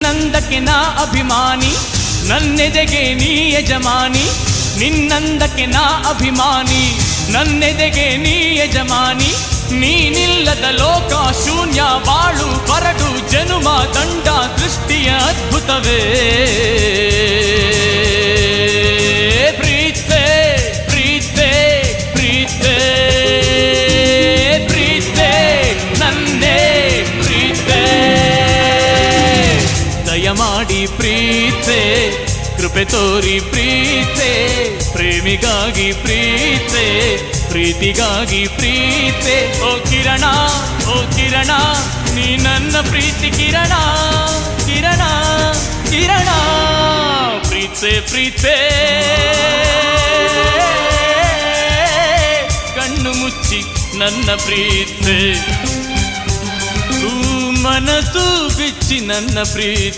ನಿನ್ನಂದಕ್ಕೆ ನಾ ಅಭಿಮಾನಿ, ನನ್ನೆದೆಗೆ ನೀ ಯಜಮಾನಿ. ನಿನ್ನಂದಕ್ಕೆ ನಾ ಅಭಿಮಾನಿ, ನನ್ನೆದೆಗೆ ನೀ ಯಜಮಾನಿ. ನೀನಿಲ್ಲದ ಲೋಕ ಶೂನ್ಯ, ಬಾಳು ಬರಡು ಜನುಮ ದಂಡ ದೃಷ್ಟಿಯ ಅದ್ಭುತವೇ. ಪ್ರೀತೆ ಪ್ರೀತೆ ಪ್ರೀತೆ ಪ್ರೀತೆ ನನ್ನೇ ಪ್ರೀತೆ. ದಯಮಾಡಿ ಪ್ರೀತೆ, ಕೃಪೆ ತೋರಿ ಪ್ರೀತೆ. ಪ್ರೇಮಿಗಾಗಿ ಪ್ರೀತೆ, ಪ್ರೀತಿಗಾಗಿ ಪ್ರೀತೆ. ಓ ಕಿರಣ, ಓ ಕಿರಣ, ನೀ ನನ್ನ ಪ್ರೀತಿ ಕಿರಣ, ಕಿರಣ ಕಿರಣ. ಪ್ರೀತೆ ಪ್ರೀತೆ, ಕಣ್ಣು ಮುಚ್ಚಿ ನನ್ನ ಪ್ರೀತೆ, ಮನಸ್ಸು ಬಿಚ್ಚಿ ನನ್ನ ಪ್ರೀತಿ.